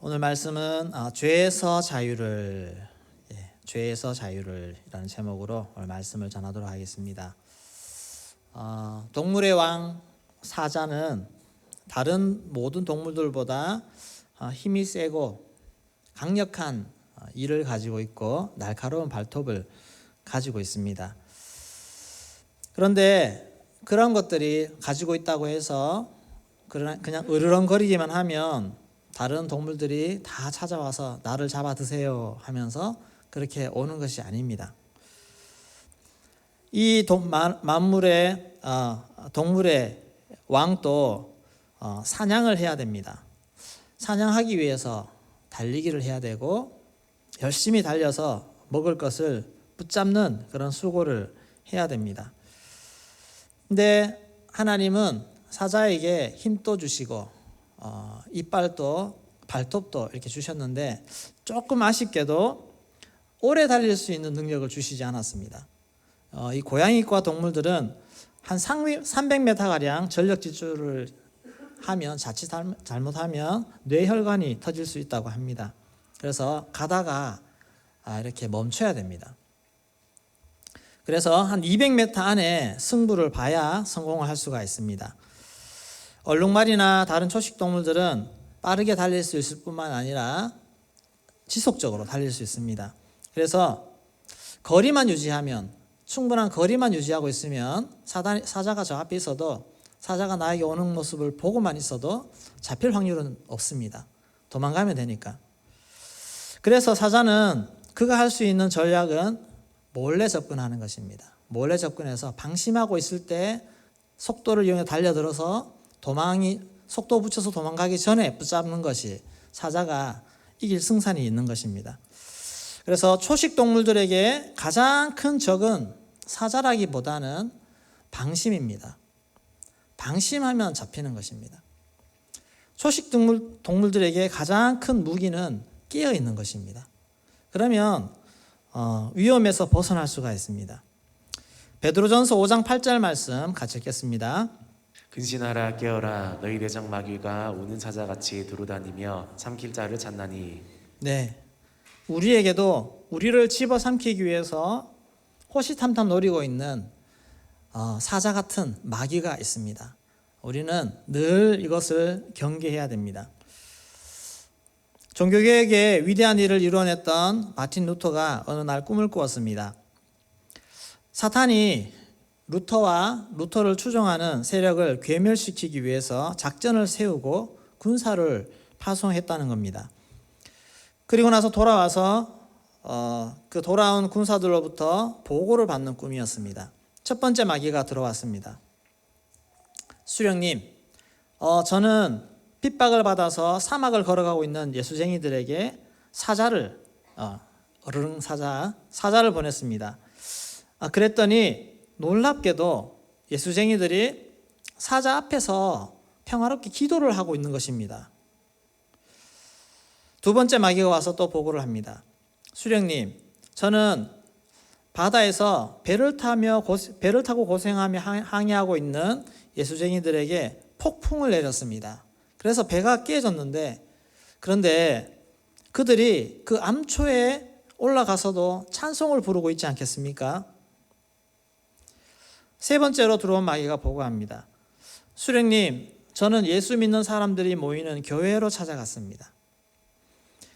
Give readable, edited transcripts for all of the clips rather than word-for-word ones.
오늘 말씀은 죄에서 자유를 죄에서 자유를 이라는 제목으로 오늘 말씀을 전하도록 하겠습니다. 동물의 왕 사자는 다른 모든 동물들보다 힘이 세고 강력한 이를 가지고 있고 날카로운 발톱을 가지고 있습니다. 그런데 그런 것들이 가지고 있다고 해서 그냥 으르렁거리기만 하면 다른 동물들이 다 찾아와서 나를 잡아 드세요 하면서 그렇게 오는 것이 아닙니다. 이 만물의 동물의 왕도 사냥을 해야 됩니다. 사냥하기 위해서 달리기를 해야 되고 열심히 달려서 먹을 것을 붙잡는 그런 수고를 해야 됩니다. 근데 하나님은 사자에게 힘도 주시고 이빨도 발톱도 이렇게 주셨는데 조금 아쉽게도 오래 달릴 수 있는 능력을 주시지 않았습니다. 이 고양이과 동물들은 한 300m가량 전력 질주를 하면 자칫 잘못하면 뇌혈관이 터질 수 있다고 합니다. 그래서 가다가 이렇게 멈춰야 됩니다. 그래서 한 200m 안에 승부를 봐야 성공을 할 수가 있습니다. 얼룩말이나 다른 초식 동물들은 빠르게 달릴 수 있을 뿐만 아니라 지속적으로 달릴 수 있습니다. 그래서 거리만 유지하면, 충분한 거리만 유지하고 있으면 사자가 저 앞에 있어도 사자가 나에게 오는 모습을 보고만 있어도 잡힐 확률은 없습니다. 도망가면 되니까. 그래서 사자는 그가 할 수 있는 전략은 몰래 접근하는 것입니다. 몰래 접근해서 방심하고 있을 때 속도를 이용해 달려들어서 속도 붙여서 도망가기 전에 붙잡는 것이 사자가 이길 승산이 있는 것입니다. 그래서 초식 동물들에게 가장 큰 적은 사자라기보다는 방심입니다. 방심하면 잡히는 것입니다. 초식 동물들에게 가장 큰 무기는 깨어 있는 것입니다. 그러면 위험에서 벗어날 수가 있습니다. 베드로전서 5장 8절 말씀 같이 읽겠습니다. 근신하라 깨어라 너희 대적 마귀가 우는 사자같이 두루다니며 삼킬 자를 찾나니. 네, 우리에게도 우리를 집어삼키기 위해서 호시탐탐 노리고 있는 사자 같은 마귀가 있습니다. 우리는 늘 이것을 경계해야 됩니다. 종교개혁의 위대한 일을 이루어냈던 마틴 루터가 어느 날 꿈을 꾸었습니다. 사탄이 루터와 루터를 추종하는 세력을 괴멸시키기 위해서 작전을 세우고 군사를 파송했다는 겁니다. 그리고 나서 돌아와서 그 돌아온 군사들로부터 보고를 받는 꿈이었습니다. 첫 번째 마귀가 들어왔습니다. 수령님, 저는 핍박을 받아서 사막을 걸어가고 있는 예수쟁이들에게 사자를 보냈습니다. 그랬더니 놀랍게도 예수쟁이들이 사자 앞에서 평화롭게 기도를 하고 있는 것입니다. 두 번째 마귀가 와서 또 보고를 합니다. 수령님, 저는 바다에서 배를 타고 고생하며 항해하고 있는 예수쟁이들에게 폭풍을 내렸습니다. 그래서 배가 깨졌는데, 그런데 그들이 그 암초에 올라가서도 찬송을 부르고 있지 않겠습니까? 세 번째로 들어온 마귀가 보고합니다. 수령님, 저는 예수 믿는 사람들이 모이는 교회로 찾아갔습니다.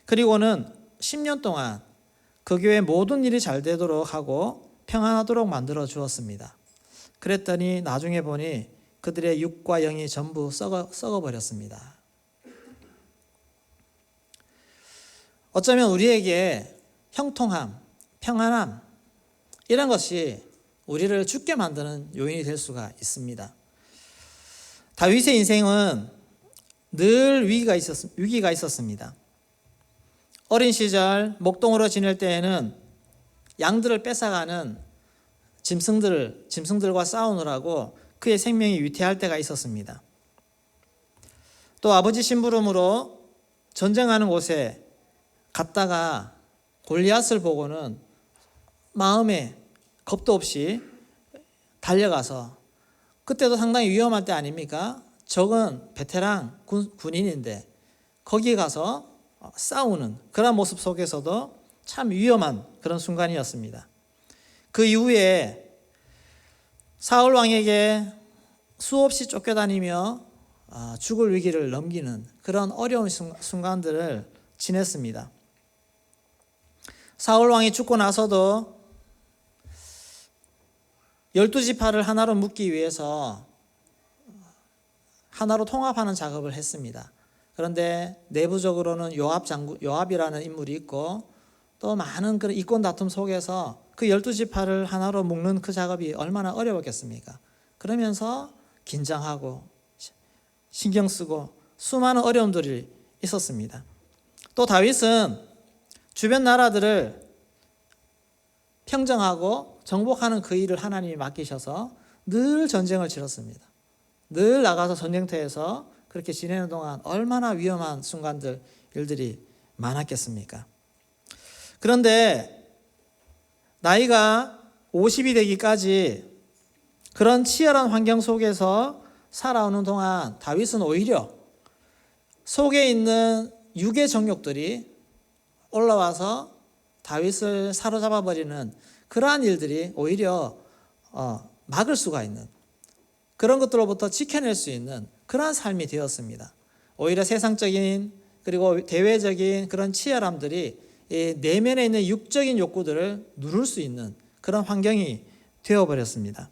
그리고는 10년 동안 그 교회 모든 일이 잘 되도록 하고 평안하도록 만들어 주었습니다. 그랬더니 나중에 보니 그들의 육과 영이 전부 썩어버렸습니다. 어쩌면 우리에게 형통함, 평안함 이런 것이 우리를 죽게 만드는 요인이 될 수가 있습니다. 다윗의 인생은 늘 위기가 있었습니다. 어린 시절 목동으로 지낼 때에는 양들을 뺏어가는 짐승들과 싸우느라고 그의 생명이 위태할 때가 있었습니다. 또 아버지 심부름으로 전쟁하는 곳에 갔다가 골리앗을 보고는 마음에 겁도 없이 달려가서, 그때도 상당히 위험할 때 아닙니까? 적은 베테랑 군인인데 거기 가서 싸우는 그런 모습 속에서도 참 위험한 그런 순간이었습니다. 그 이후에 사울 왕에게 수없이 쫓겨다니며 죽을 위기를 넘기는 그런 어려운 순간들을 지냈습니다. 사울 왕이 죽고 나서도 12지파를 하나로 묶기 위해서 하나로 통합하는 작업을 했습니다. 그런데 내부적으로는 요압이라는 인물이 있고 또 많은 그런 이권 다툼 속에서 그 12지파를 하나로 묶는 그 작업이 얼마나 어려웠겠습니까? 그러면서 긴장하고 신경 쓰고 수많은 어려움들이 있었습니다. 또 다윗은 주변 나라들을 평정하고 정복하는 그 일을 하나님이 맡기셔서 늘 전쟁을 치렀습니다. 늘 나가서 전쟁터에서 그렇게 지내는 동안 얼마나 위험한 순간들, 일들이 많았겠습니까? 그런데 나이가 50이 되기까지 그런 치열한 환경 속에서 살아오는 동안 다윗은 오히려 속에 있는 육의 정욕들이 올라와서 다윗을 사로잡아 버리는 그러한 일들이 오히려 막을 수가 있는 그런 것들로부터 지켜낼 수 있는 그러한 삶이 되었습니다. 오히려 세상적인 그리고 대외적인 그런 치열함들이 내면에 있는 육적인 욕구들을 누를 수 있는 그런 환경이 되어버렸습니다.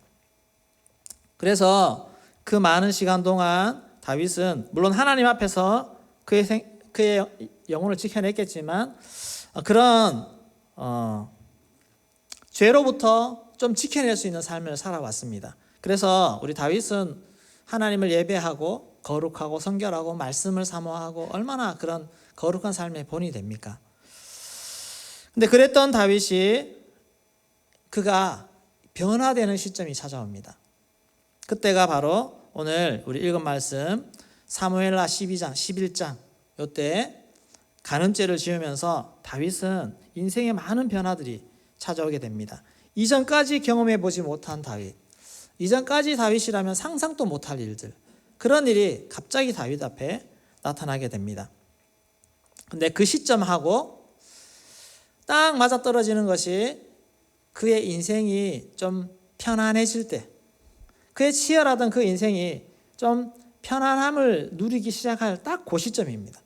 그래서 그 많은 시간 동안 다윗은 물론 하나님 앞에서 그의 영혼을 지켜냈겠지만 그런 죄로부터 좀 지켜낼 수 있는 삶을 살아왔습니다. 그래서 우리 다윗은 하나님을 예배하고 거룩하고 성결하고 말씀을 사모하고 얼마나 그런 거룩한 삶의 본이 됩니까? 근데 그랬던 다윗이 그가 변화되는 시점이 찾아옵니다. 그때가 바로 오늘 우리 읽은 말씀 사무엘하 12장, 11장 이때 간음죄를 지으면서 다윗은 인생의 많은 변화들이 찾아오게 됩니다. 이전까지 경험해 보지 못한 다윗, 이전까지 다윗이라면 상상도 못할 일들, 그런 일이 갑자기 다윗 앞에 나타나게 됩니다. 근데 그 시점하고 딱 맞아떨어지는 것이 그의 인생이 좀 편안해질 때, 그의 치열하던 그 인생이 좀 편안함을 누리기 시작할 딱 그 시점입니다.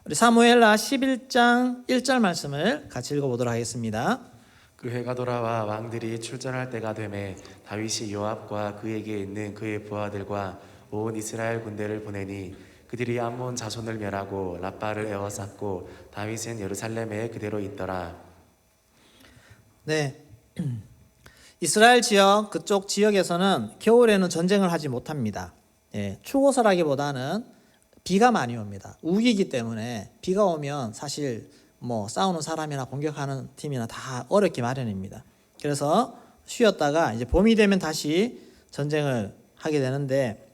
우리 사무엘하 11장 1절 말씀을 같이 읽어보도록 하겠습니다. 그 해가 돌아와 왕들이 출전할 때가 되매 다윗이 요압과 그에게 있는 그의 부하들과 온 이스라엘 군대를 보내니 그들이 암몬 자손을 멸하고 라빠를 에워쌌고 다윗은 예루살렘에 그대로 있더라. 네, 이스라엘 지역 그쪽 지역에서는 겨울에는 전쟁을 하지 못합니다. 추워서라기보다는 비가 많이 옵니다. 우기이기 때문에 비가 오면 사실 싸우는 사람이나 공격하는 팀이나 다 어렵기 마련입니다. 그래서 쉬었다가 이제 봄이 되면 다시 전쟁을 하게 되는데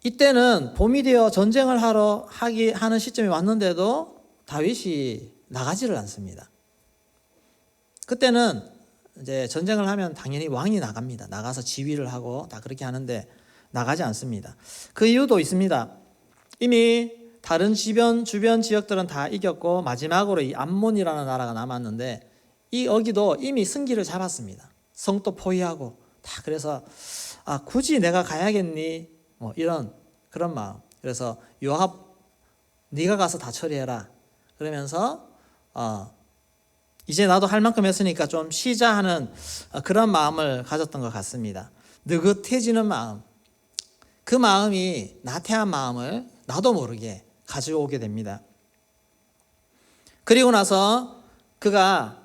이때는 봄이 되어 전쟁을 하는 시점이 왔는데도 다윗이 나가지를 않습니다. 그때는 이제 전쟁을 하면 당연히 왕이 나갑니다. 나가서 지휘를 하고 다 그렇게 하는데 나가지 않습니다. 그 이유도 있습니다. 이미 다른 주변 지역들은 다 이겼고 마지막으로 이 암몬이라는 나라가 남았는데 이 어기도 이미 승기를 잡았습니다. 성도 포위하고 다. 그래서 굳이 내가 가야겠니? 이런 그런 마음. 그래서 요압 네가 가서 다 처리해라. 그러면서 이제 나도 할 만큼 했으니까 좀 쉬자 하는 그런 마음을 가졌던 것 같습니다. 느긋해지는 마음. 그 마음이 나태한 마음을 나도 모르게 가져오게 됩니다. 그리고 나서 그가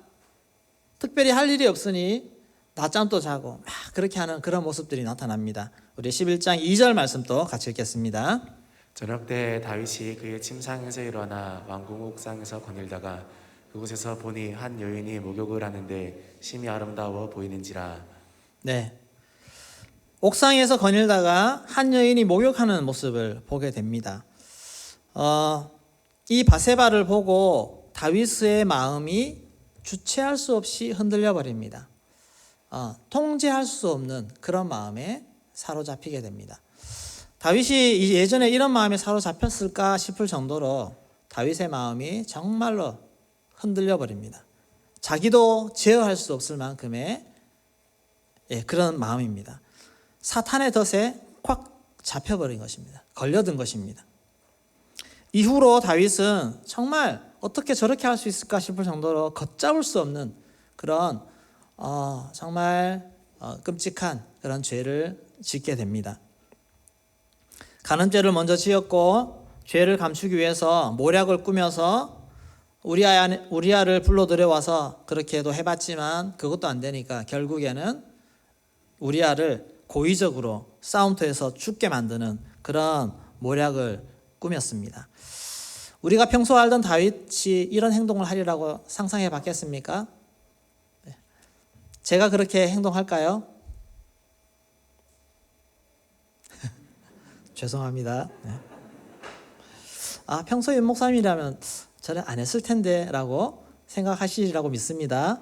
특별히 할 일이 없으니 낮잠도 자고 막 그렇게 하는 그런 모습들이 나타납니다. 우리 11장 2절 말씀도 같이 읽겠습니다. 저녁 때 다윗이 그의 침상에서 일어나 왕궁 옥상에서 거닐다가 그곳에서 보니 한 여인이 목욕을 하는데 심히 아름다워 보이는지라. 네, 옥상에서 거닐다가 한 여인이 목욕하는 모습을 보게 됩니다. 이 바세바를 보고 다윗의 마음이 주체할 수 없이 흔들려 버립니다. 통제할 수 없는 그런 마음에 사로잡히게 됩니다. 다윗이 예전에 이런 마음에 사로잡혔을까 싶을 정도로 다윗의 마음이 정말로 흔들려 버립니다. 자기도 제어할 수 없을 만큼의 그런 마음입니다. 사탄의 덫에 콱 잡혀버린 것입니다. 걸려든 것입니다. 이후로 다윗은 정말 어떻게 저렇게 할 수 있을까 싶을 정도로 걷잡을 수 없는 그런 정말 끔찍한 그런 죄를 짓게 됩니다. 간음죄를 먼저 지었고 죄를 감추기 위해서 모략을 꾸며서 우리아를 불러들여와서 그렇게도 해봤지만 그것도 안 되니까 결국에는 우리아를 고의적으로 싸움터에서 죽게 만드는 그런 모략을 꾸몄습니다. 우리가 평소 알던 다윗이 이런 행동을 하리라고 상상해 봤겠습니까? 제가 그렇게 행동할까요? 죄송합니다. 평소에 윤 목사님이라면 저는 안 했을 텐데 라고 생각하시리라고 믿습니다.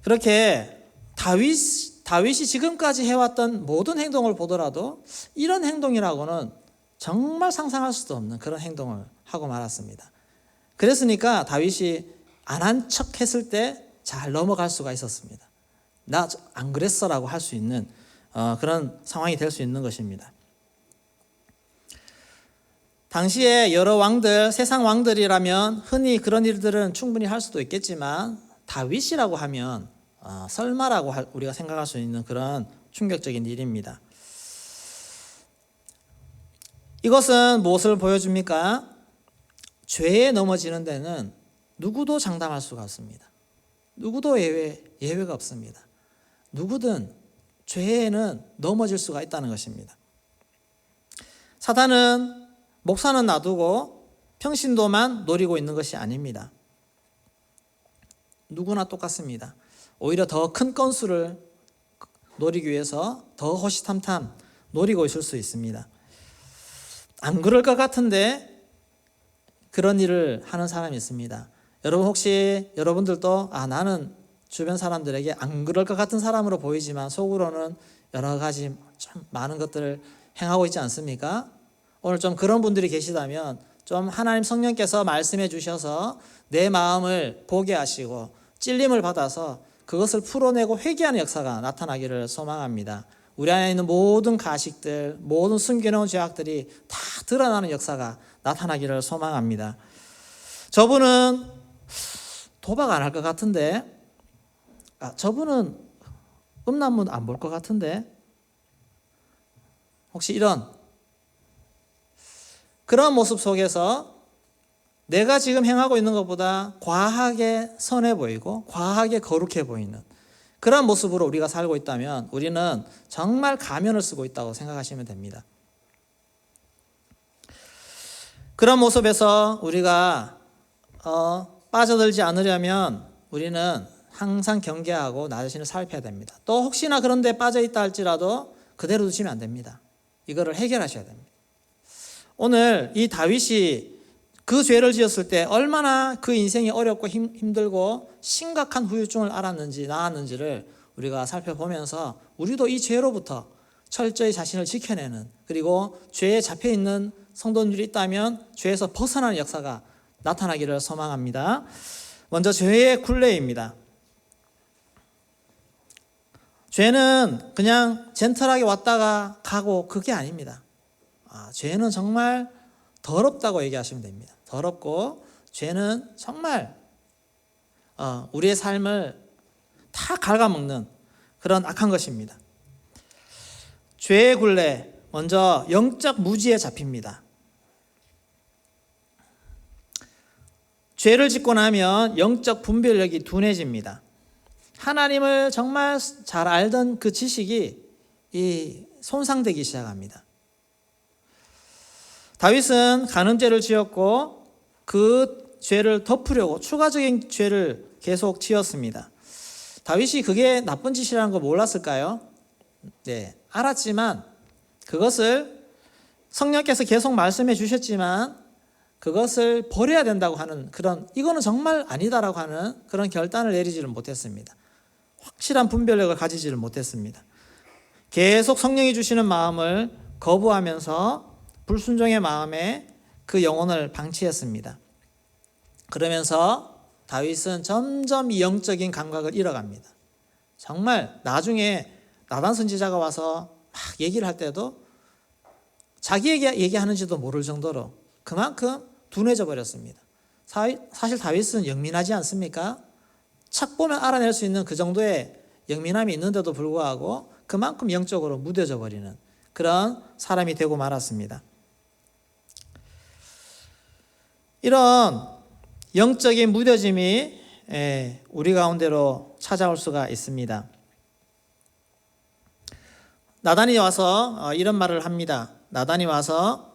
그렇게 다윗이 지금까지 해왔던 모든 행동을 보더라도 이런 행동이라고는 정말 상상할 수도 없는 그런 행동을 하고 말았습니다. 그랬으니까 다윗이 안 한 척 했을 때 잘 넘어갈 수가 있었습니다. 나 안 그랬어라고 할 수 있는 그런 상황이 될 수 있는 것입니다. 당시에 여러 왕들, 세상 왕들이라면 흔히 그런 일들은 충분히 할 수도 있겠지만 다윗이라고 하면 설마라고 우리가 생각할 수 있는 그런 충격적인 일입니다. 이것은 무엇을 보여줍니까? 죄에 넘어지는 데는 누구도 장담할 수가 없습니다. 누구도 예외가 없습니다. 누구든 죄에는 넘어질 수가 있다는 것입니다. 사탄은 목사는 놔두고 평신도만 노리고 있는 것이 아닙니다. 누구나 똑같습니다. 오히려 더 큰 건수를 노리기 위해서 더 호시탐탐 노리고 있을 수 있습니다. 안 그럴 것 같은데 그런 일을 하는 사람이 있습니다. 여러분 혹시 여러분들도 나는 주변 사람들에게 안 그럴 것 같은 사람으로 보이지만 속으로는 여러 가지 참 많은 것들을 행하고 있지 않습니까? 오늘 좀 그런 분들이 계시다면 좀 하나님 성령께서 말씀해 주셔서 내 마음을 보게 하시고 찔림을 받아서 그것을 풀어내고 회개하는 역사가 나타나기를 소망합니다. 우리 안에 있는 모든 가식들, 모든 숨겨놓은 죄악들이 다 드러나는 역사가 나타나기를 소망합니다. 저분은 도박 안 할 것 같은데, 저분은 음란문 안 볼 것 같은데, 혹시 이런 그런 모습 속에서 내가 지금 행하고 있는 것보다 과하게 선해 보이고 과하게 거룩해 보이는 그런 모습으로 우리가 살고 있다면 우리는 정말 가면을 쓰고 있다고 생각하시면 됩니다. 그런 모습에서 우리가 빠져들지 않으려면 우리는 항상 경계하고 나 자신을 살펴야 됩니다. 또 혹시나 그런 데 빠져 있다 할지라도 그대로 두시면 안 됩니다. 이거를 해결하셔야 됩니다. 오늘 이 다윗이 그 죄를 지었을 때 얼마나 그 인생이 어렵고 힘들고 심각한 후유증을 낳았는지를 우리가 살펴보면서 우리도 이 죄로부터 철저히 자신을 지켜내는, 그리고 죄에 잡혀있는 성도님들이 있다면 죄에서 벗어나는 역사가 나타나기를 소망합니다. 먼저 죄의 굴레입니다. 죄는 그냥 젠틀하게 왔다가 가고 그게 아닙니다. 죄는 정말 더럽다고 얘기하시면 됩니다. 더럽고 죄는 정말 우리의 삶을 다 갉아먹는 그런 악한 것입니다. 죄의 굴레, 먼저 영적 무지에 잡힙니다. 죄를 짓고 나면 영적 분별력이 둔해집니다. 하나님을 정말 잘 알던 그 지식이 손상되기 시작합니다. 다윗은 간음죄를 지었고 그 죄를 덮으려고 추가적인 죄를 계속 지었습니다. 다윗이 그게 나쁜 짓이라는 걸 몰랐을까요? 네, 알았지만 그것을 성령께서 계속 말씀해 주셨지만 그것을 버려야 된다고 하는 이거는 정말 아니다라고 하는 그런 결단을 내리지를 못했습니다. 확실한 분별력을 가지지를 못했습니다. 계속 성령이 주시는 마음을 거부하면서 불순종의 마음에 그 영혼을 방치했습니다. 그러면서 다윗은 점점 이 영적인 감각을 잃어갑니다. 정말 나중에 나단 선지자가 와서 막 얘기를 할 때도 자기에게 얘기하는지도 모를 정도로 그만큼 둔해져 버렸습니다. 사실 다윗은 영민하지 않습니까? 착 보면 알아낼 수 있는 그 정도의 영민함이 있는데도 불구하고 그만큼 영적으로 무뎌져 버리는 그런 사람이 되고 말았습니다. 이런 영적인 무뎌짐이 우리 가운데로 찾아올 수가 있습니다. 나단이 와서 이런 말을 합니다. 나단이 와서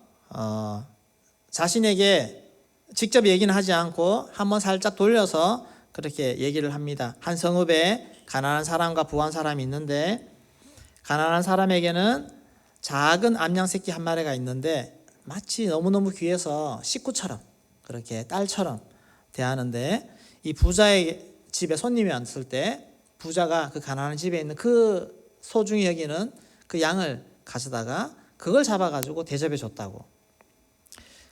자신에게 직접 얘기는 하지 않고 한번 살짝 돌려서 그렇게 얘기를 합니다. 한 성읍에 가난한 사람과 부한 사람이 있는데 가난한 사람에게는 작은 암양 새끼 한 마리가 있는데 마치 너무너무 귀해서 식구처럼 그렇게 딸처럼 대하는데 이 부자의 집에 손님이 왔을 때 부자가 그 가난한 집에 있는 그 소중히 여기는 그 양을 가져다가 그걸 잡아가지고 대접해 줬다고.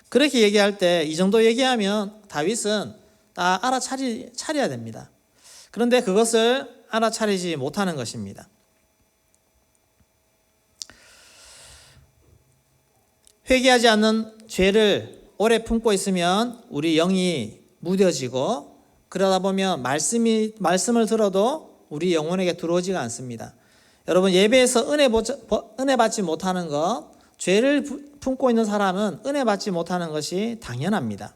그렇게 얘기할 때 이 정도 얘기하면 다윗은 다 알아차려야 됩니다. 그런데 그것을 알아차리지 못하는 것입니다. 회개하지 않는 죄를 오래 품고 있으면 우리 영이 무뎌지고 그러다 보면 말씀을 들어도 우리 영혼에게 들어오지가 않습니다. 여러분 예배에서 은혜 받지 못하는 것, 죄를 품고 있는 사람은 은혜 받지 못하는 것이 당연합니다.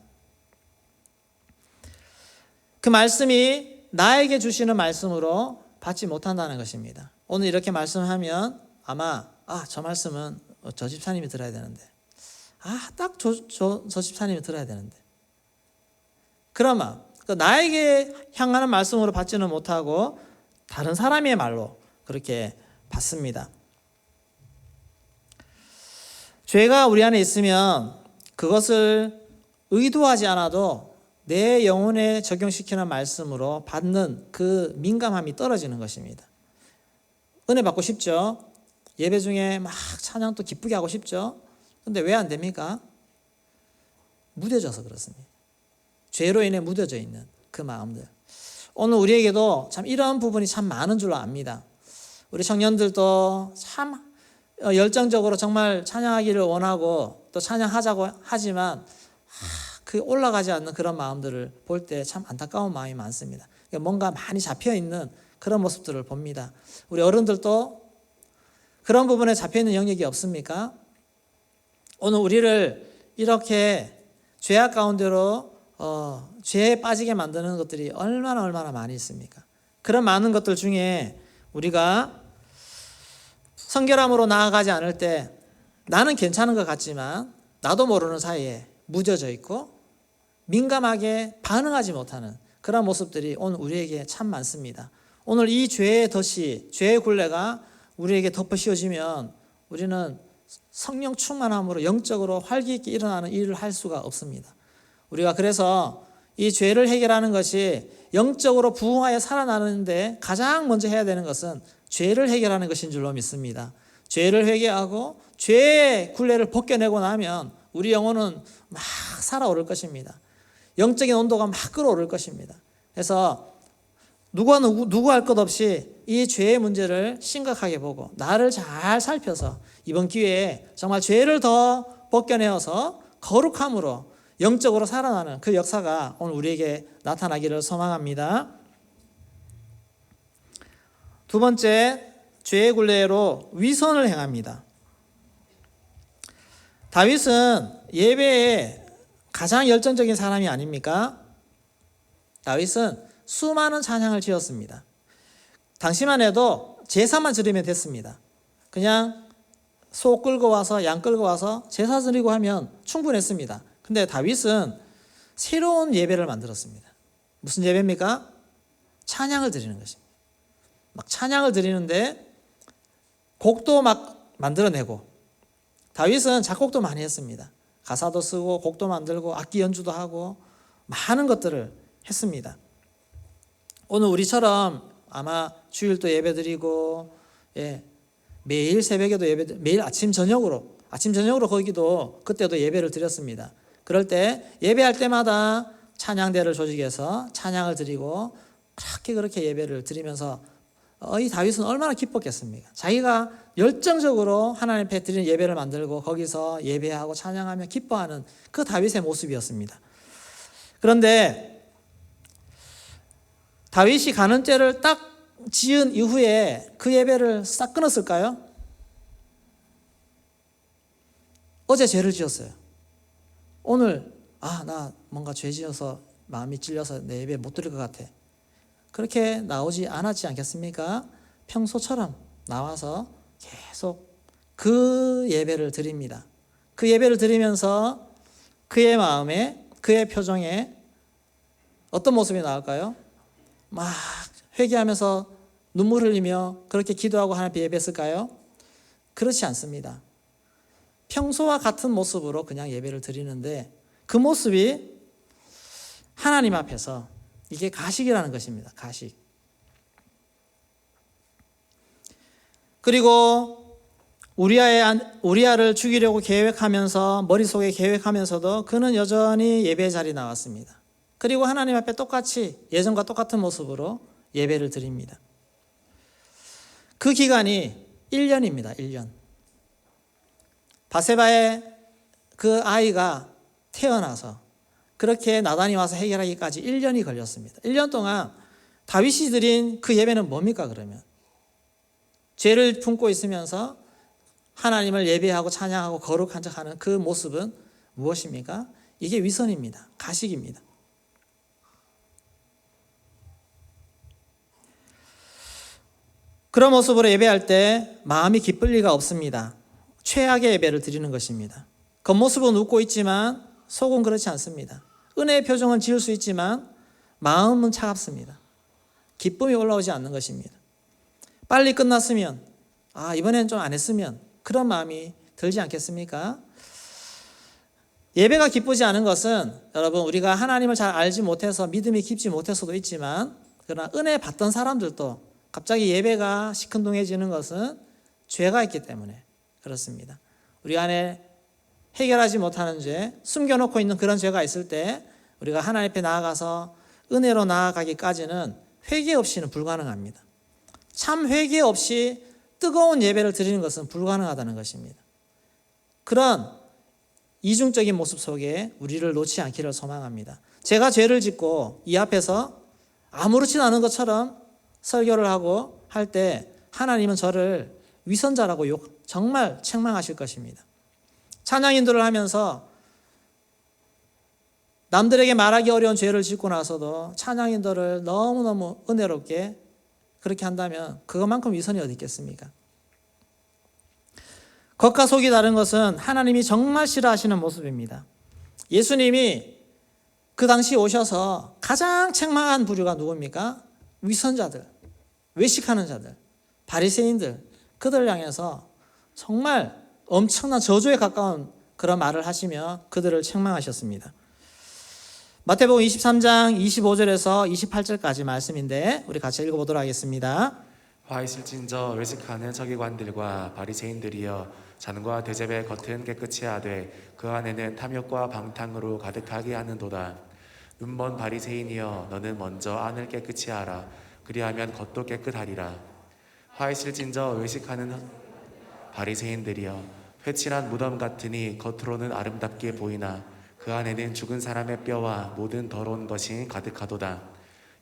그 말씀이 나에게 주시는 말씀으로 받지 못한다는 것입니다. 오늘 이렇게 말씀하면 아마 저 말씀은 저 집사님이 들어야 되는데 딱 저 집사님이 들어야 되는데 그런 마음, 나에게 향하는 말씀으로 받지는 못하고 다른 사람의 말로 그렇게 받습니다. 죄가 우리 안에 있으면 그것을 의도하지 않아도 내 영혼에 적용시키는 말씀으로 받는 그 민감함이 떨어지는 것입니다. 은혜 받고 싶죠? 예배 중에 막 찬양 또 기쁘게 하고 싶죠? 근데 왜 안 됩니까? 무뎌져서 그렇습니다. 죄로 인해 무뎌져 있는 그 마음들. 오늘 우리에게도 참 이런 부분이 참 많은 줄로 압니다. 우리 청년들도 참 열정적으로 정말 찬양하기를 원하고 또 찬양하자고 하지만 그 올라가지 않는 그런 마음들을 볼 때 참 안타까운 마음이 많습니다. 뭔가 많이 잡혀있는 그런 모습들을 봅니다. 우리 어른들도 그런 부분에 잡혀있는 영역이 없습니까? 오늘 우리를 이렇게 죄악 가운데로 죄에 빠지게 만드는 것들이 얼마나 많이 있습니까? 그런 많은 것들 중에 우리가 성결함으로 나아가지 않을 때 나는 괜찮은 것 같지만 나도 모르는 사이에 무뎌져 있고 민감하게 반응하지 못하는 그런 모습들이 오늘 우리에게 참 많습니다. 오늘 이 죄의 덫이, 죄의 굴레가 우리에게 덮어 씌워지면 우리는 성령 충만함으로 영적으로 활기 있게 일어나는 일을 할 수가 없습니다. 우리가 그래서 이 죄를 해결하는 것이 영적으로 부흥하여 살아나는데 가장 먼저 해야 되는 것은 죄를 해결하는 것인 줄로 믿습니다. 죄를 회개하고 죄의 굴레를 벗겨내고 나면 우리 영혼은 막 살아오를 것입니다. 영적인 온도가 막 끌어오를 것입니다. 그래서 누구 할 것 없이 이 죄의 문제를 심각하게 보고 나를 잘 살펴서 이번 기회에 정말 죄를 더 벗겨내어서 거룩함으로 영적으로 살아나는 그 역사가 오늘 우리에게 나타나기를 소망합니다. 두 번째, 죄의 굴레로 위선을 행합니다. 다윗은 예배에 가장 열정적인 사람이 아닙니까? 다윗은 수많은 찬양을 지었습니다. 당시만 해도 제사만 드리면 됐습니다. 그냥 소 끌고 와서 양 끌고 와서 제사 드리고 하면 충분했습니다. 근데 다윗은 새로운 예배를 만들었습니다. 무슨 예배입니까? 찬양을 드리는 것입니다. 막 찬양을 드리는데 곡도 막 만들어내고 다윗은 작곡도 많이 했습니다. 가사도 쓰고 곡도 만들고 악기 연주도 하고 많은 것들을 했습니다. 오늘 우리처럼 아마 주일도 예배드리고 매일 새벽에도 매일 아침 저녁으로 거기도 그때도 예배를 드렸습니다. 그럴 때 예배할 때마다 찬양대를 조직해서 찬양을 드리고 그렇게 예배를 드리면서 이 다윗은 얼마나 기뻤겠습니까? 자기가 열정적으로 하나님 앞에 드리는 예배를 만들고 거기서 예배하고 찬양하며 기뻐하는 그 다윗의 모습이었습니다. 그런데 다윗이 간음죄를 딱 지은 이후에 그 예배를 싹 끊었을까요? 어제 죄를 지었어요. 오늘 나 뭔가 죄 지어서 마음이 찔려서 내 예배 못 드릴 것 같아. 그렇게 나오지 않았지 않겠습니까? 평소처럼 나와서 계속 그 예배를 드립니다. 그 예배를 드리면서 그의 마음에, 그의 표정에 어떤 모습이 나올까요? 막 회개하면서 눈물 흘리며 그렇게 기도하고 하나님께 예배했을까요? 그렇지 않습니다. 평소와 같은 모습으로 그냥 예배를 드리는데 그 모습이 하나님 앞에서 이게 가식이라는 것입니다. 가식. 그리고 우리아를 죽이려고 계획하면서 머릿속에 계획하면서도 그는 여전히 예배 자리에 나왔습니다. 그리고 하나님 앞에 똑같이 예전과 똑같은 모습으로 예배를 드립니다. 그 기간이 1년입니다. 1년. 바세바의 그 아이가 태어나서 그렇게 나단이 와서 해결하기까지 1년이 걸렸습니다. 1년 동안 다윗이 드린 그 예배는 뭡니까 그러면? 죄를 품고 있으면서 하나님을 예배하고 찬양하고 거룩한 척하는 그 모습은 무엇입니까? 이게 위선입니다. 가식입니다. 그런 모습으로 예배할 때 마음이 기쁠 리가 없습니다. 최악의 예배를 드리는 것입니다. 겉모습은 웃고 있지만 속은 그렇지 않습니다. 은혜의 표정은 지을 수 있지만 마음은 차갑습니다. 기쁨이 올라오지 않는 것입니다. 빨리 끝났으면 이번엔 좀 안 했으면 그런 마음이 들지 않겠습니까? 예배가 기쁘지 않은 것은 여러분 우리가 하나님을 잘 알지 못해서 믿음이 깊지 못해서도 있지만 그러나 은혜 받던 사람들도 갑자기 예배가 시큰둥해지는 것은 죄가 있기 때문에 그렇습니다. 우리 안에 해결하지 못하는 죄, 숨겨놓고 있는 그런 죄가 있을 때 우리가 하나님 앞에 나아가서 은혜로 나아가기까지는 회개 없이는 불가능합니다. 참 회개 없이 뜨거운 예배를 드리는 것은 불가능하다는 것입니다. 그런 이중적인 모습 속에 우리를 놓지 않기를 소망합니다. 제가 죄를 짓고 이 앞에서 아무렇지도 않은 것처럼 설교를 하고 할 때 하나님은 저를 위선자라고 정말 책망하실 것입니다. 찬양인도를 하면서 남들에게 말하기 어려운 죄를 짓고 나서도 찬양인도를 너무너무 은혜롭게 그렇게 한다면 그것만큼 위선이 어디 있겠습니까? 겉과 속이 다른 것은 하나님이 정말 싫어하시는 모습입니다. 예수님이 그 당시 오셔서 가장 책망한 부류가 누굽니까? 위선자들, 외식하는 자들, 바리새인들, 그들을 향해서 정말 엄청난 저주에 가까운 그런 말을 하시며 그들을 책망하셨습니다. 마태복음 23장 25절에서 28절까지 말씀인데 우리 같이 읽어보도록 하겠습니다. 화 있을진저 외식하는 서기관들과 바리새인들이여 잔과 대접의 겉은 깨끗이 하되 그 안에는 탐욕과 방탕으로 가득하게 하는도다. 눈먼 바리새인이여 너는 먼저 안을 깨끗이 하라. 그리하면 겉도 깨끗하리라. 화 있을진저 외식하는 바리새인들이여 회칠한 무덤 같으니 겉으로는 아름답게 보이나 그 안에는 죽은 사람의 뼈와 모든 더러운 것이 가득하도다.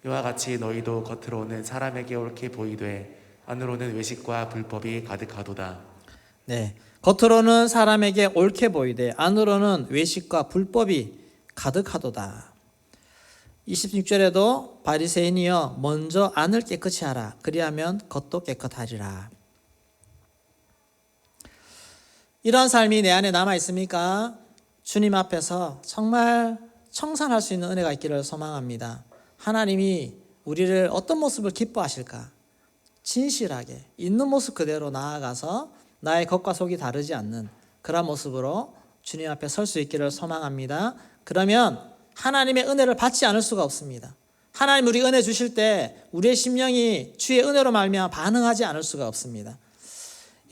이와 같이 너희도 겉으로는 사람에게 옳게 보이되 안으로는 외식과 불법이 가득하도다. 네, 겉으로는 사람에게 옳게 보이되 안으로는 외식과 불법이 가득하도다. 26절에도 바리새인이여 먼저 안을 깨끗이 하라. 그리하면 겉도 깨끗하리라. 이런 삶이 내 안에 남아 있습니까? 주님 앞에서 정말 청산할 수 있는 은혜가 있기를 소망합니다. 하나님이 우리를 어떤 모습을 기뻐하실까? 진실하게 있는 모습 그대로 나아가서 나의 겉과 속이 다르지 않는 그런 모습으로 주님 앞에 설 수 있기를 소망합니다. 그러면 하나님의 은혜를 받지 않을 수가 없습니다. 하나님 우리 은혜 주실 때 우리의 심령이 주의 은혜로 말미암아 반응하지 않을 수가 없습니다.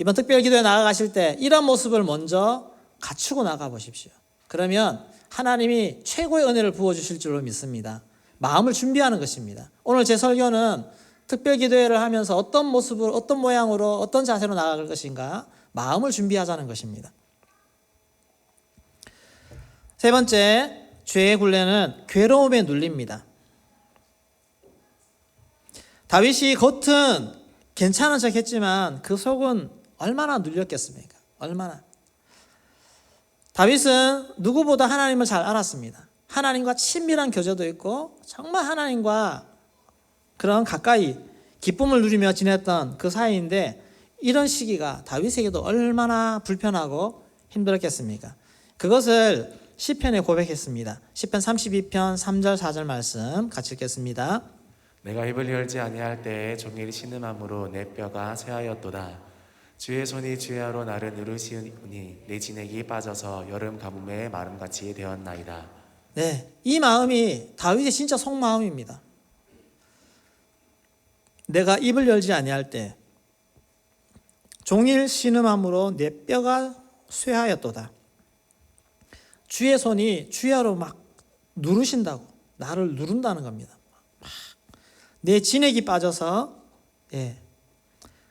이번 특별기도에 나아가실 때 이런 모습을 먼저 갖추고 나가 보십시오. 그러면 하나님이 최고의 은혜를 부어주실 줄로 믿습니다. 마음을 준비하는 것입니다. 오늘 제 설교는 특별기도회를 하면서 어떤 모습으로, 어떤 모양으로, 어떤 자세로 나아갈 것인가 마음을 준비하자는 것입니다. 세 번째, 죄의 굴레는 괴로움에 눌립니다. 다윗이 겉은 괜찮은 척 했지만 그 속은 얼마나 눌렸겠습니까? 얼마나. 다윗은 누구보다 하나님을 잘 알았습니다. 하나님과 친밀한 교제도 있고 정말 하나님과 그런 가까이 기쁨을 누리며 지냈던 그 사이인데 이런 시기가 다윗에게도 얼마나 불편하고 힘들었겠습니까? 그것을 시편에 고백했습니다. 시편 32편 3절 4절 말씀 같이 읽겠습니다. 내가 입을 열지 아니할 때에 종일 신음함으로 내 뼈가 쇠하였도다. 주의 손이 주야로 나를 누르시니 내 진액이 빠져서 여름 가뭄에 마름같이 되었나이다. 네, 이 마음이 다윗의 진짜 속마음입니다. 내가 입을 열지 아니할 때 종일 신음함으로 내 뼈가 쇠하였도다. 주의 손이 주야로 막 누르신다고, 나를 누른다는 겁니다. 내 진액이 빠져서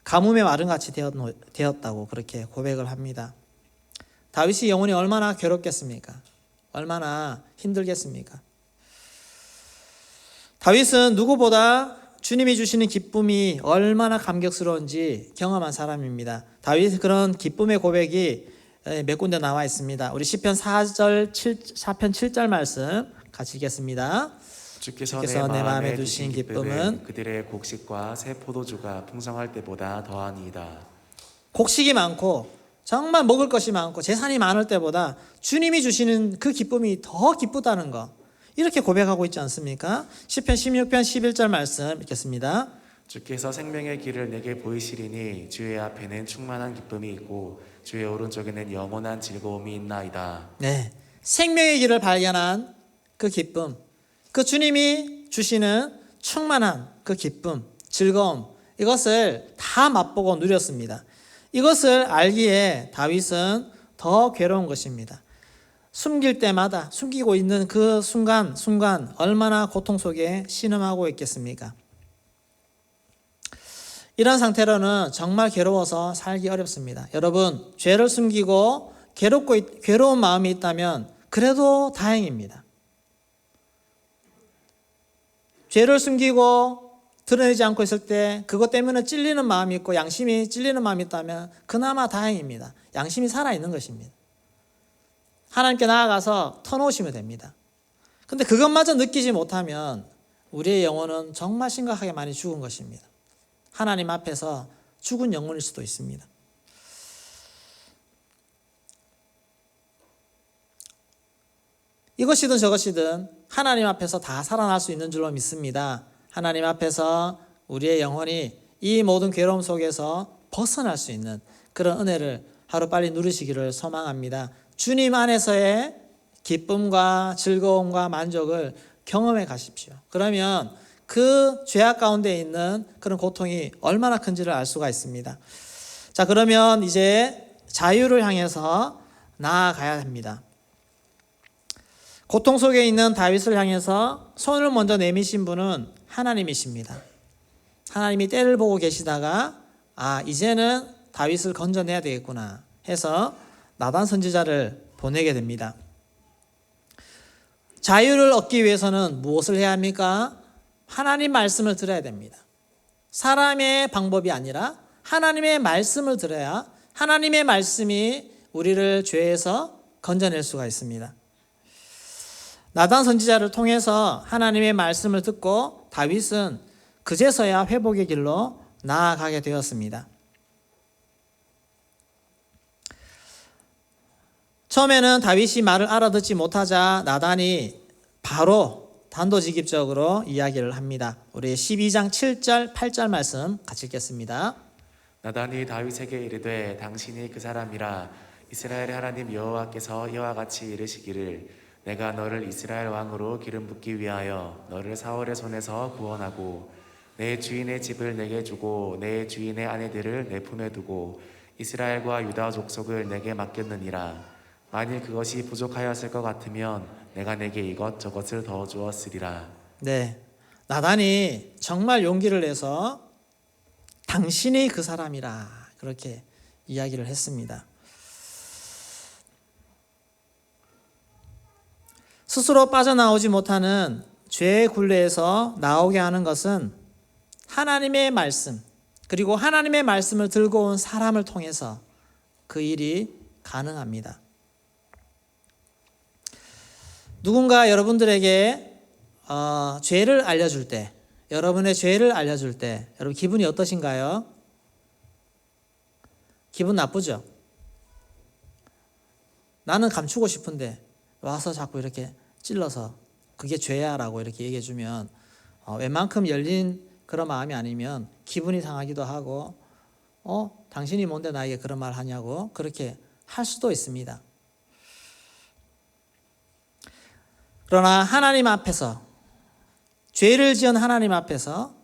가뭄의 마름같이 되었다고 그렇게 고백을 합니다. 다윗이 영혼이 얼마나 괴롭겠습니까? 얼마나 힘들겠습니까? 다윗은 누구보다 주님이 주시는 기쁨이 얼마나 감격스러운지 경험한 사람입니다. 다윗의 그런 기쁨의 고백이 몇 군데 나와 있습니다. 우리 시편 4편 7절 말씀 같이 읽겠습니다. 주께서 내 마음에 두신 기쁨은 그들의 곡식과 새 포도주가 풍성할 때보다 더하니이다. 곡식이 많고 정말 먹을 것이 많고 재산이 많을 때보다 주님이 주시는 그 기쁨이 더 기쁘다는 것, 이렇게 고백하고 있지 않습니까? 시편 16편 11절 말씀 읽겠습니다. 주께서 생명의 길을 내게 보이시리니 주의 앞에는 충만한 기쁨이 있고 주의 오른쪽에는 영원한 즐거움이 있나이다. 네, 생명의 길을 발견한 그 기쁨, 그 주님이 주시는 충만한 그 기쁨, 즐거움, 이것을 다 맛보고 누렸습니다. 이것을 알기에 다윗은 더 괴로운 것입니다. 숨길 때마다, 숨기고 있는 그 순간 얼마나 고통 속에 신음하고 있겠습니까? 이런 상태로는 정말 괴로워서 살기 어렵습니다. 여러분, 죄를 숨기고 괴로운 마음이 있다면 그래도 다행입니다. 죄를 숨기고 드러내지 않고 있을 때 그것 때문에 찔리는 마음이 있고 양심이 찔리는 마음이 있다면 그나마 다행입니다. 양심이 살아있는 것입니다. 하나님께 나아가서 터놓으시면 됩니다. 근데 그것마저 느끼지 못하면 우리의 영혼은 정말 심각하게 많이 죽은 것입니다. 하나님 앞에서 죽은 영혼일 수도 있습니다. 이것이든 저것이든 하나님 앞에서 다 살아날 수 있는 줄로 믿습니다. 하나님 앞에서 우리의 영혼이 이 모든 괴로움 속에서 벗어날 수 있는 그런 은혜를 하루빨리 누리시기를 소망합니다. 주님 안에서의 기쁨과 즐거움과 만족을 경험해 가십시오. 그러면 그 죄악 가운데 있는 그런 고통이 얼마나 큰지를 알 수가 있습니다. 자, 그러면 이제 자유를 향해서 나아가야 합니다. 고통 속에 있는 다윗을 향해서 손을 먼저 내미신 분은 하나님이십니다. 하나님이 때를 보고 계시다가 이제는 다윗을 건져내야 되겠구나 해서 나단 선지자를 보내게 됩니다. 자유를 얻기 위해서는 무엇을 해야 합니까? 하나님 말씀을 들어야 됩니다. 사람의 방법이 아니라 하나님의 말씀을 들어야 하나님의 말씀이 우리를 죄에서 건져낼 수가 있습니다. 나단 선지자를 통해서 하나님의 말씀을 듣고 다윗은 그제서야 회복의 길로 나아가게 되었습니다. 처음에는 다윗이 말을 알아듣지 못하자 나단이 바로 단도직입적으로 이야기를 합니다. 우리 12장 7절 8절 말씀 같이 읽겠습니다. 나단이 다윗에게 이르되 당신이 그 사람이라 이스라엘의 하나님 여호와께서 이와 같이 이르시기를 내가 너를 이스라엘 왕으로 기름 붓기 위하여 너를 사울의 손에서 구원하고 내 주인의 집을 내게 주고 내 주인의 아내들을 내 품에 두고 이스라엘과 유다 족속을 내게 맡겼느니라. 만일 그것이 부족하였을 것 같으면 내가 내게 이것저것을 더 주었으리라. 네, 나단이 정말 용기를 내서 당신이 그 사람이라 그렇게 이야기를 했습니다. 스스로 빠져나오지 못하는 죄의 굴레에서 나오게 하는 것은 하나님의 말씀, 그리고 하나님의 말씀을 들고 온 사람을 통해서 그 일이 가능합니다. 누군가 여러분들에게 죄를 알려줄 때, 여러분의 죄를 알려줄 때 여러분 기분이 어떠신가요? 기분 나쁘죠? 나는 감추고 싶은데 와서 자꾸 이렇게 찔러서 그게 죄야 라고 이렇게 얘기해 주면 웬만큼 열린 그런 마음이 아니면 기분이 상하기도 하고 당신이 뭔데 나에게 그런 말 하냐고 그렇게 할 수도 있습니다. 그러나 하나님 앞에서, 죄를 지은 하나님 앞에서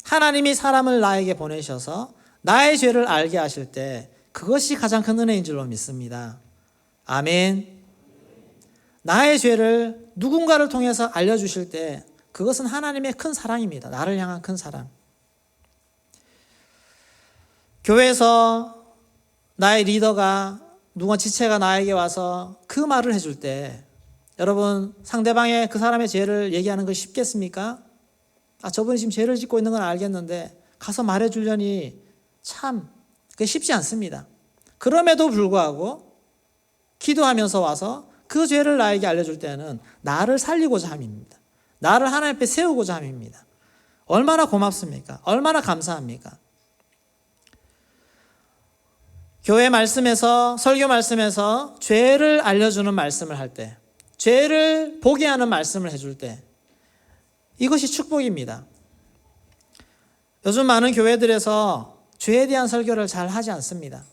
하나님이 사람을 나에게 보내셔서 나의 죄를 알게 하실 때 그것이 가장 큰 은혜인 줄로 믿습니다. 아멘. 나의 죄를 누군가를 통해서 알려주실 때 그것은 하나님의 큰 사랑입니다. 나를 향한 큰 사랑. 교회에서 나의 리더가, 누가 지체가 나에게 와서 그 말을 해줄 때 여러분 상대방의 그 사람의 죄를 얘기하는 것이 쉽겠습니까? 저분이 지금 죄를 짓고 있는 건 알겠는데 가서 말해주려니 참 그게 쉽지 않습니다. 그럼에도 불구하고 기도하면서 와서 그 죄를 나에게 알려줄 때는 나를 살리고자 함입니다. 나를 하나님 앞에 세우고자 함입니다. 얼마나 고맙습니까? 얼마나 감사합니까? 교회 말씀에서, 설교 말씀에서 죄를 알려주는 말씀을 할 때, 죄를 보게 하는 말씀을 해줄 때 이것이 축복입니다. 요즘 많은 교회들에서 죄에 대한 설교를 잘 하지 않습니다.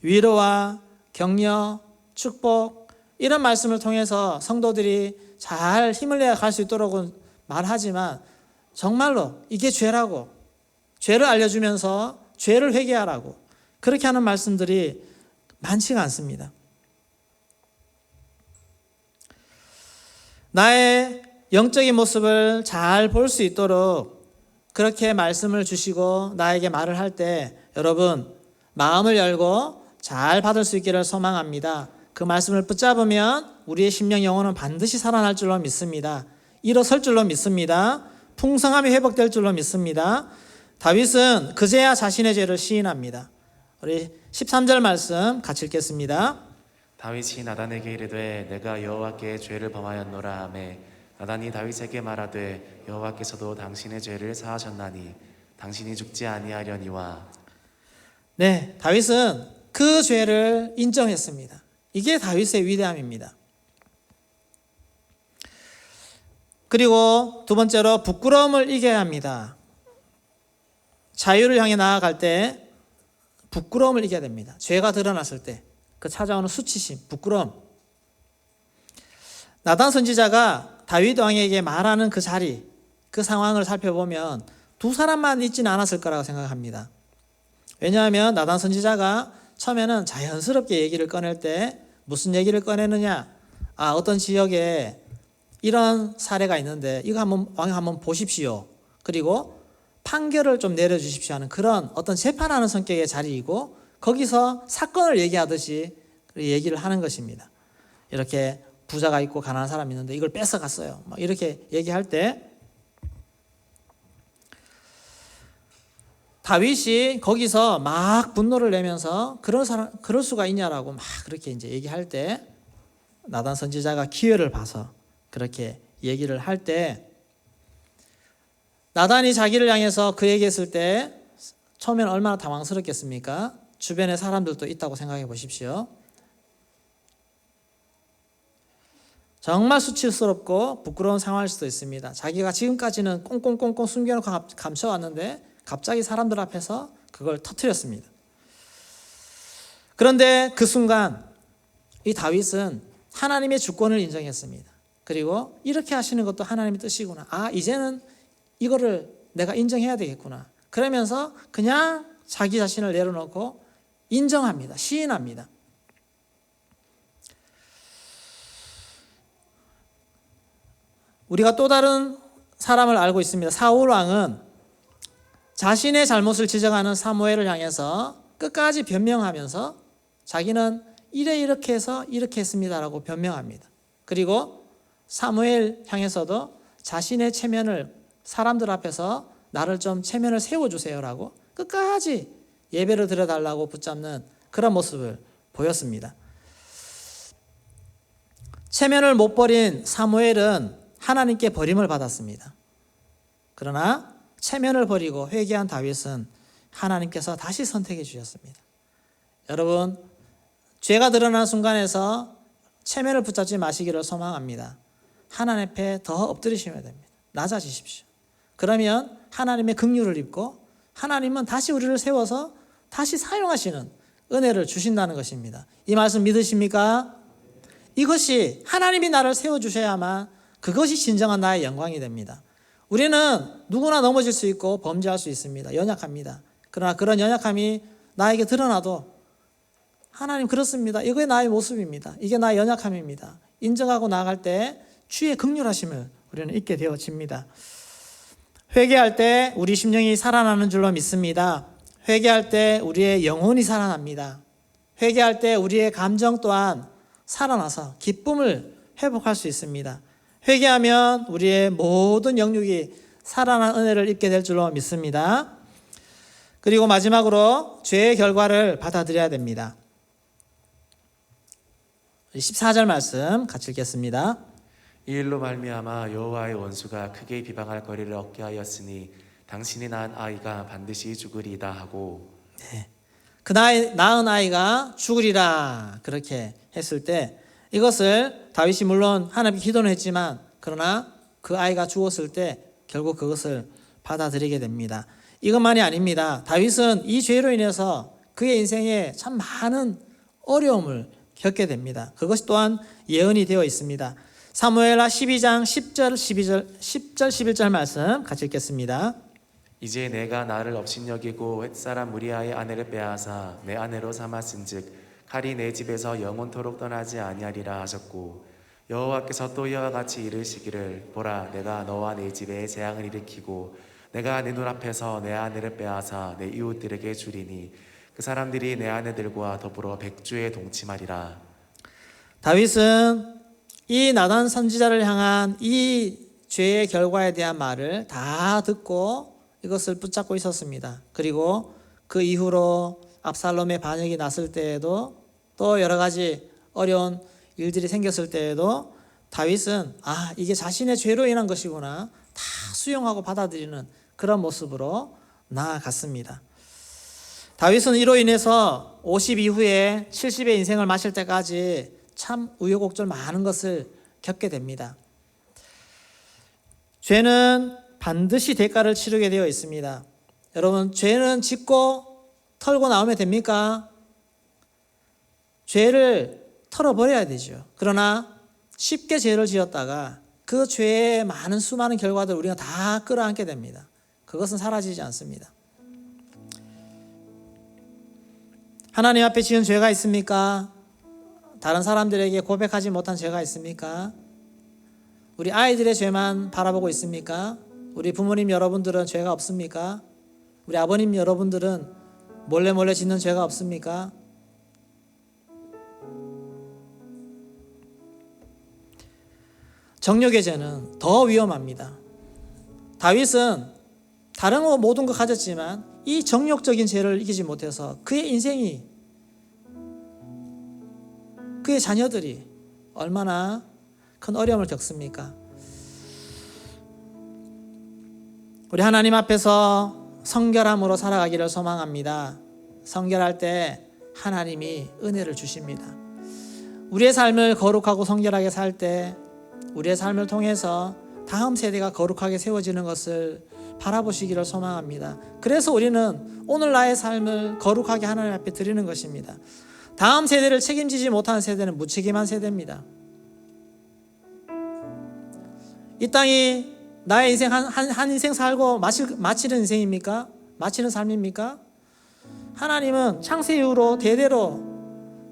위로와 격려, 축복 이런 말씀을 통해서 성도들이 잘 힘을 내어 갈 수 있도록 말하지만 정말로 이게 죄라고, 죄를 알려주면서 죄를 회개하라고 그렇게 하는 말씀들이 많지가 않습니다. 나의 영적인 모습을 잘 볼 수 있도록 그렇게 말씀을 주시고 나에게 말을 할 때 여러분 마음을 열고 잘 받을 수 있기를 소망합니다. 그 말씀을 붙잡으면 우리의 심령 영혼은 반드시 살아날 줄로 믿습니다. 일어설 줄로 믿습니다. 풍성함이 회복될 줄로 믿습니다. 다윗은 그제야 자신의 죄를 시인합니다. 우리 13절 말씀 같이 읽겠습니다. 다윗이 나단에게 이르되 내가 여호와께 죄를 범하였노라 하매 나단이 다윗에게 말하되 여호와께서도 당신의 죄를 사하셨나니 당신이 죽지 아니하려니와. 네, 다윗은 그 죄를 인정했습니다. 이게 다윗의 위대함입니다. 그리고 두 번째로 부끄러움을 이겨야 합니다. 자유를 향해 나아갈 때 부끄러움을 이겨야 됩니다. 죄가 드러났을 때 그 찾아오는 수치심, 부끄러움. 나단 선지자가 다윗 왕에게 말하는 그 자리, 그 상황을 살펴보면 두 사람만 있지는 않았을 거라고 생각합니다. 왜냐하면 나단 선지자가 처음에는 자연스럽게 얘기를 꺼낼 때 무슨 얘기를 꺼내느냐, 어떤 지역에 이런 사례가 있는데 이거 왕이 한번 보십시오. 그리고 판결을 좀 내려주십시오 하는 그런 어떤 재판하는 성격의 자리이고 거기서 사건을 얘기하듯이 얘기를 하는 것입니다. 이렇게 부자가 있고 가난한 사람이 있는데 이걸 뺏어갔어요. 이렇게 얘기할 때 다윗이 거기서 막 분노를 내면서 그럴 수가 있냐라고 막 그렇게 이제 얘기할 때 나단 선지자가 기회를 봐서 그렇게 얘기를 할 때 나단이 자기를 향해서 그 얘기했을 때 처음에는 얼마나 당황스럽겠습니까? 주변에 사람들도 있다고 생각해 보십시오. 정말 수치스럽고 부끄러운 상황일 수도 있습니다. 자기가 지금까지는 꽁꽁꽁꽁 숨겨놓고 감춰왔는데 갑자기 사람들 앞에서 그걸 터뜨렸습니다. 그런데 그 순간 이 다윗은 하나님의 주권을 인정했습니다. 그리고 이렇게 하시는 것도 하나님의 뜻이구나. 이제는 이거를 내가 인정해야 되겠구나. 그러면서 그냥 자기 자신을 내려놓고 인정합니다. 시인합니다. 우리가 또 다른 사람을 알고 있습니다. 사울 왕은 자신의 잘못을 지적하는 사무엘을 향해서 끝까지 변명하면서 자기는 이렇게 해서 이렇게 했습니다라고 변명합니다. 그리고 사무엘 향해서도 자신의 체면을 사람들 앞에서 나를 좀 체면을 세워주세요라고 끝까지 예배를 드려달라고 붙잡는 그런 모습을 보였습니다. 체면을 못 버린 사무엘은 하나님께 버림을 받았습니다. 그러나 체면을 버리고 회개한 다윗은 하나님께서 다시 선택해 주셨습니다. 여러분, 죄가 드러나는 순간에서 체면을 붙잡지 마시기를 소망합니다. 하나님 앞에 더 엎드리시면 됩니다. 낮아지십시오. 그러면 하나님의 긍휼을 입고 하나님은 다시 우리를 세워서 다시 사용하시는 은혜를 주신다는 것입니다. 이 말씀 믿으십니까? 이것이 하나님이 나를 세워주셔야만 그것이 진정한 나의 영광이 됩니다. 우리는 누구나 넘어질 수 있고 범죄할 수 있습니다. 연약합니다. 그러나 그런 연약함이 나에게 드러나도 하나님 그렇습니다. 이게 나의 모습입니다. 이게 나의 연약함입니다. 인정하고 나아갈 때 주의 긍휼하심을 우리는 잊게 되어집니다. 회개할 때 우리 심령이 살아나는 줄로 믿습니다. 회개할 때 우리의 영혼이 살아납니다. 회개할 때 우리의 감정 또한 살아나서 기쁨을 회복할 수 있습니다. 회개하면 우리의 모든 영육이 살아난 은혜를 입게 될 줄로 믿습니다. 그리고 마지막으로 죄의 결과를 받아들여야 됩니다. 14절 말씀 같이 읽겠습니다. 이 일로 말미암아 여호와의 원수가 크게 비방할 거리를 얻게 하였으니 당신이 낳은 아이가 반드시 죽으리이다 하고, 그 낳은 아이가 죽으리라 그렇게 했을 때 이것을 다윗이 물론 하나님께 기도는 했지만 그러나 그 아이가 죽었을 때 결국 그것을 받아들이게 됩니다. 이것만이 아닙니다. 다윗은 이 죄로 인해서 그의 인생에 참 많은 어려움을 겪게 됩니다. 그것이 또한 예언이 되어 있습니다. 사무엘하 12장 10절 11절 말씀 같이 읽겠습니다. 이제 내가 나를 업신여기고 햇사람 무리아의 아내를 빼앗아 내 아내로 삼았은즉 칼이 내 집에서 영원토록 떠나지 아니하리라 하셨고, 여호와께서 또 이와 같이 이르시기를 보라 내가 너와 내 집에 재앙을 일으키고 내가 내 눈앞에서 내 아내를 빼앗아 내 이웃들에게 주리니 그 사람들이 내 아내들과 더불어 백주에 동침하리라. 다윗은 이 나단 선지자를 향한 이 죄의 결과에 대한 말을 다 듣고 이것을 붙잡고 있었습니다. 그리고 그 이후로 압살롬의 반역이 났을 때에도 또 여러 가지 어려운 일들이 생겼을 때에도 다윗은 이게 자신의 죄로 인한 것이구나 다 수용하고 받아들이는 그런 모습으로 나아갔습니다. 다윗은 이로 인해서 50 이후에 70의 인생을 마칠 때까지 참 우여곡절 많은 것을 겪게 됩니다. 죄는 반드시 대가를 치르게 되어 있습니다. 여러분, 죄는 짓고 털고 나오면 됩니까? 죄를 털어버려야 되죠. 그러나 쉽게 죄를 지었다가 그 죄의 많은 수많은 결과들을 우리가 다 끌어안게 됩니다. 그것은 사라지지 않습니다. 하나님 앞에 지은 죄가 있습니까? 다른 사람들에게 고백하지 못한 죄가 있습니까? 우리 아이들의 죄만 바라보고 있습니까? 우리 부모님 여러분들은 죄가 없습니까? 우리 아버님 여러분들은 몰래 짓는 죄가 없습니까? 정욕의 죄는 더 위험합니다. 다윗은 다른 모든 거 가졌지만 이 정욕적인 죄를 이기지 못해서 그의 인생이, 그의 자녀들이 얼마나 큰 어려움을 겪습니까? 우리 하나님 앞에서 성결함으로 살아가기를 소망합니다. 성결할 때 하나님이 은혜를 주십니다. 우리의 삶을 거룩하고 성결하게 살 때 우리의 삶을 통해서 다음 세대가 거룩하게 세워지는 것을 바라보시기를 소망합니다. 그래서 우리는 오늘 나의 삶을 거룩하게 하나님 앞에 드리는 것입니다. 다음 세대를 책임지지 못하는 세대는 무책임한 세대입니다. 이 땅이 나의 인생 한 인생 살고 마치는 인생입니까? 마치는 삶입니까? 하나님은 창세 이후로 대대로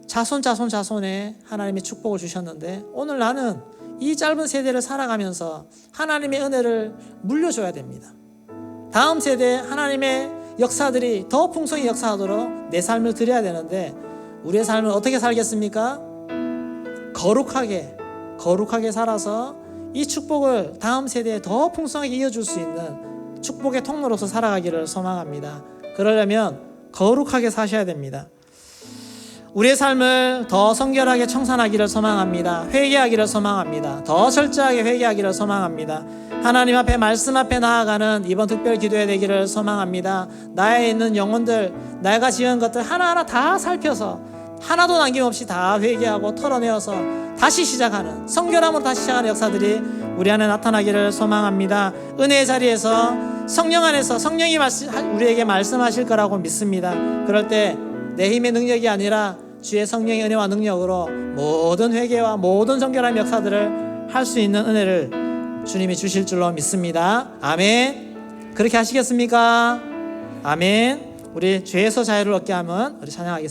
자손에 하나님의 축복을 주셨는데 오늘 나는 이 짧은 세대를 살아가면서 하나님의 은혜를 물려줘야 됩니다. 다음 세대에 하나님의 역사들이 더 풍성히 역사하도록 내 삶을 드려야 되는데 우리의 삶을 어떻게 살겠습니까? 거룩하게 살아서 이 축복을 다음 세대에 더 풍성하게 이어줄 수 있는 축복의 통로로서 살아가기를 소망합니다. 그러려면 거룩하게 사셔야 됩니다. 우리의 삶을 더 성결하게 청산하기를 소망합니다. 회개하기를 소망합니다. 더 철저하게 회개하기를 소망합니다. 하나님 앞에 말씀 앞에 나아가는 이번 특별 기도회 되기를 소망합니다. 나에 있는 영혼들, 내가 지은 것들 하나하나 다 살펴서 하나도 남김없이 다 회개하고 털어내어서 다시 시작하는, 성결함으로 다시 시작하는 역사들이 우리 안에 나타나기를 소망합니다. 은혜의 자리에서 성령 안에서 성령이 우리에게 말씀하실 거라고 믿습니다. 그럴 때 내 힘의 능력이 아니라 주의 성령의 은혜와 능력으로 모든 회개와 모든 정결함의 역사들을 할 수 있는 은혜를 주님이 주실 줄로 믿습니다. 아멘. 그렇게 하시겠습니까? 아멘. 우리 죄에서 자유를 얻게 하면 우리 찬양하겠습니다.